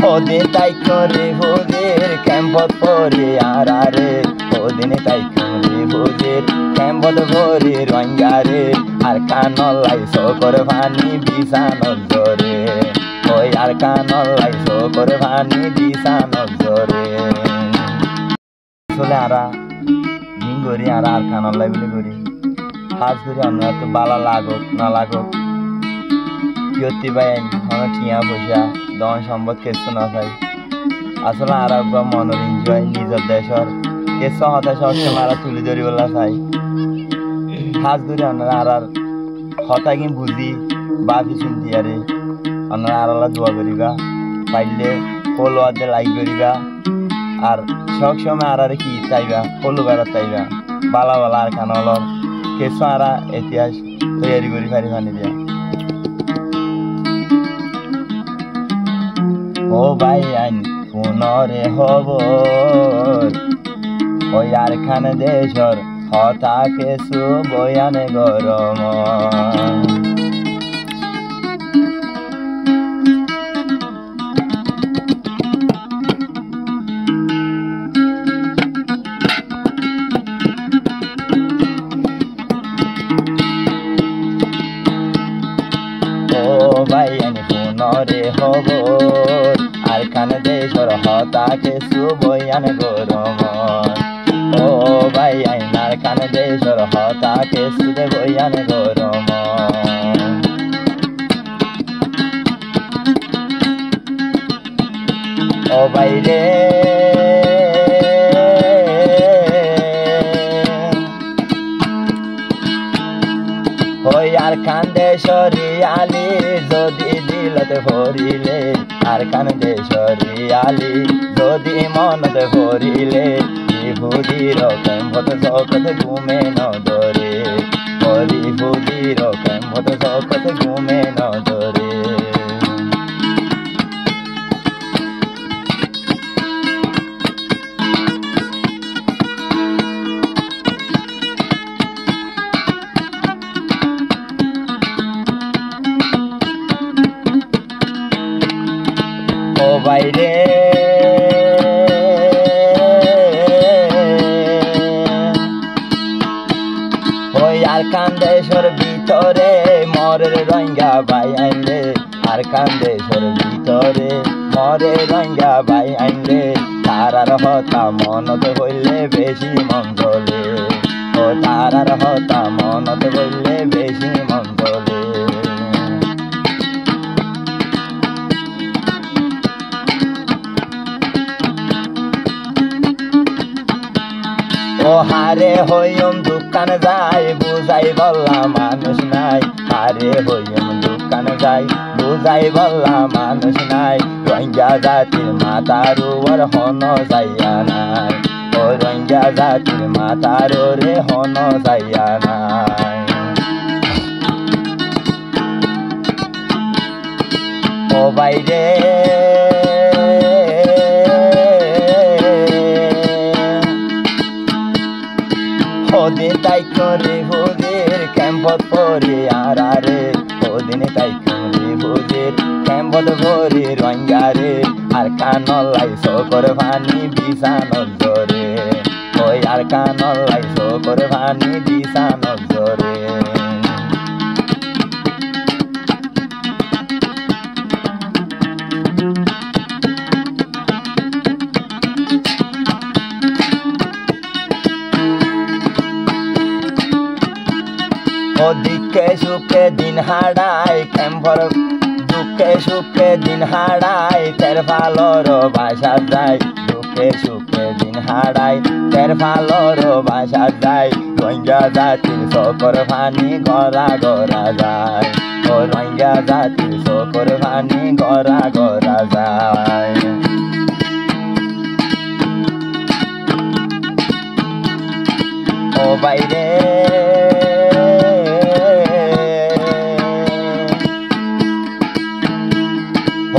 ওদিন তাই করে হুজির ক্যাম্পত পরে আরারে ওদিন তাই করে হুজির ক্যাম্পত পরে রঙ্গারে আর কানলাই সকর ভানি বিছানর জরে ওই আর কানলাই সকর ভানি বিছানর জরে আসলে আরা দিন করি আর আর কানলাই বলে করি কাজ করি আমরা তো বালা লাগুক না লাগুক কিয়তি বাইন আমার টিয়া পয়সা ধন সম্পদ কিছু না চাই আসলে আর একবার মনের এনজয় নিজের দেশের কিছু হতে সবসময় আর তুলে ধরি বলা চাই কাজ করি আমরা আর হতা কি বুঝি বাপি শুনতি আরে আমরা আর দোয়া করিবা পাইলে ফলোয়ারদের লাইক করিবা আর সব সময় আর কি চাইবা ফলো বেড়াত চাইবা বালা বালা আর কানলর কিছু আর ইতিহাস তৈরি করি পারি পানি দিয়া ও ভাই আইন পুনরে হব ওই আর খান দেশর হতা কিছু বয়ানে গরম ভাই আইন পুনরে হব আর খান দেশর হতা কিছু বয়ানে গরম ও ভাই আইন আর খান দেশর হতা কিছু বয়ানে গরম ও ভাই রে ওই আর কান্দে সরিয়ালি যদি দিলতে ভরিলে আর কান্দে সরিয়ালি যদি মনতে ভরিলে ভুজির কেম্পত চকতে ঘুমে নদরে হরি ভুজির কেম্পত চকতে ঘুমে নদরে ও বাইরে ওই আর কান্দেশ্বর ভিতরে মরের রঙ্গা ভাই আইলে আর কান্দেশ্বর ভিতরে মরে রঙ্গা ভাই আইলে তারার হতা মনত হইলে বেশি মঙ্গলে ও তারার হতা মনত হইলে বেশি মঙ্গলে ও হারে হইম দোকান যাই বুঝাই বললা মানুষ নাই হারে হইম দোকান যাই বুঝাই বললা মানুষ নাই রঙ্গা জাতির মাতার ওর হন যাইয়া নাই ও রঙ্গা জাতির মাতার রে হন যাইয়া নাই ও বাইরে ওদিন তাই করে হুজির ক্যাম্পত পরে আরারে ওদিন তাই করে হুজির ক্যাম্পত পরে রঙ্গারে আর কানলাই সকর ভানি বিছানর জরে ওই আর কানলাই সকর ভানি বিছানর জরে ও দিকে সুখে দিন হারাই ক্যাম্পর দুঃখে সুখে দিন হারাই তের ভালোর বাসা যায় দুঃখে সুখে দিন হারাই তের ভালোর বাসা যায় রঙ্গা জাতির সকর ভানি গড়া গড়া যায় ও রঙ্গা জাতির সকর ভানি গড়া গড়া যায় ও বাইরে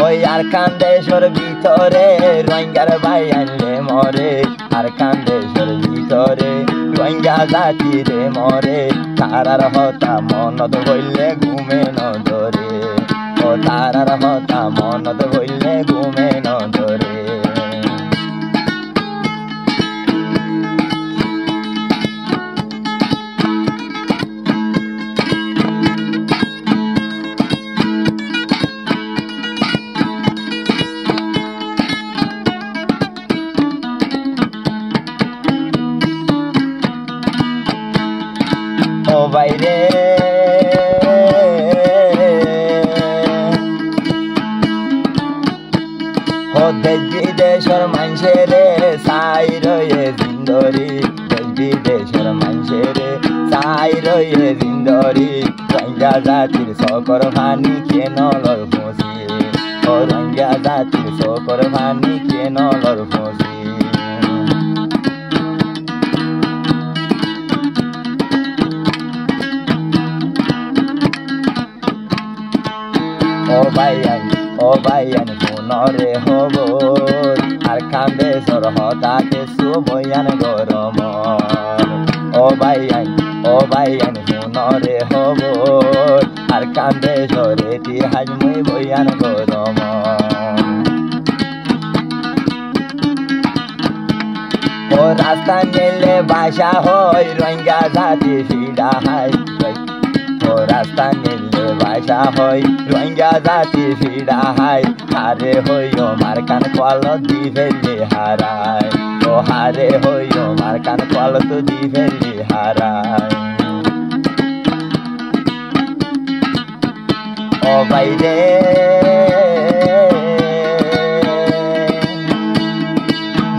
ওই আর কান্দেশ্বর ভিতরে রঙ্গার ভাই আনলে মরে আর কান্দেশ্বর ভিতরে রঙ্গা জাতি রে মরে তারার হতা মনত হইলে ঘুমে নদরে ও তারার হতা মনত হইলে ঘুমে নদরে ও দেশ বিদেশের মানুষেরে চাই রয়ে জিন্দরি, দেশ বিদেশের মানুষেরে চাই রয়ে জিন্দরি। রোহিঙ্গা জাতির সকর ভানি কেন লর ফুসি, ও রোহিঙ্গা জাতির সকর ভানি কেন লর ফুসি। ও ভাইয়ান পুনরে হব আর কান্দে সর হতাকে সুবয়ান গরম। ও ভাইয়ান পুনরে হব আর কান্দে সরে তিহাজ মুই বয়ান গরম। ও রাস্তা নেলে বাসা হয় রোহিঙ্গা জাতি ফিরা হাই, ও রাস্তা নেলে বাসা হয় রোহিঙ্গা জাতি ফিরা হাই। হারে হইও মার কান কল দি ফেলি হারায়, ও হারে হইও মার কান কল তো দি ফেলি হারায়। ও বাইরে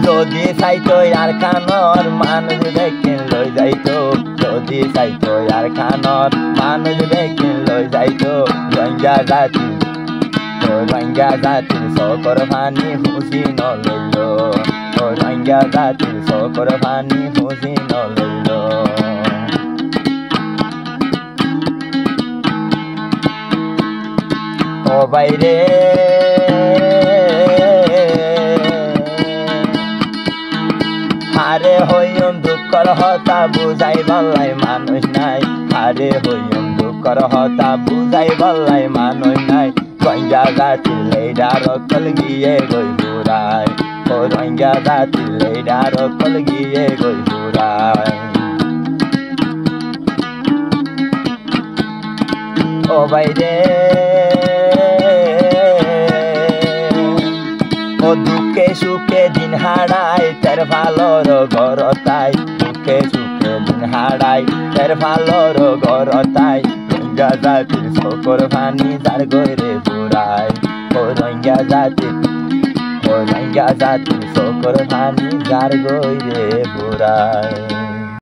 যদি চাইতো আর কানর মানুষ দেখে লই যাইতো, যদি চাইতো আর কানর মানুষ দেখে লই যাইতো। রোহিঙ্গা জাতি, ও রোহিঙ্গা জাতির সকর ভানি হুসি ন লইল, ও রোহিঙ্গা জাতির সকর ভানি হুসি ন লইল। ও বাইরে হারে হইম দুঃখর হতা বুঝাই বললাই মানুষ নাই, হারে হইম দুঃখর হতা বুঝাই বললাই মানুষ নাই। রোহিঙ্গা জাতির লেডার অকল গিয়ে গই ঘুরায়, ও রোহিঙ্গা জাতির লেডার অকল গিয়ে গই ঘুরায়। ও বাইরে ও দুঃখে সুখে দিন হারাই তের ভালোর ঘর তাই, দুঃখে সুখে দিন হারাই তের ভালোর ঘর তাই। রোহিঙ্গা জাতির সকর ভানি যার গইরে ফুরায়, ও রোহিঙ্গা জাতির সকর ভানি যার গইরে ফুরায়।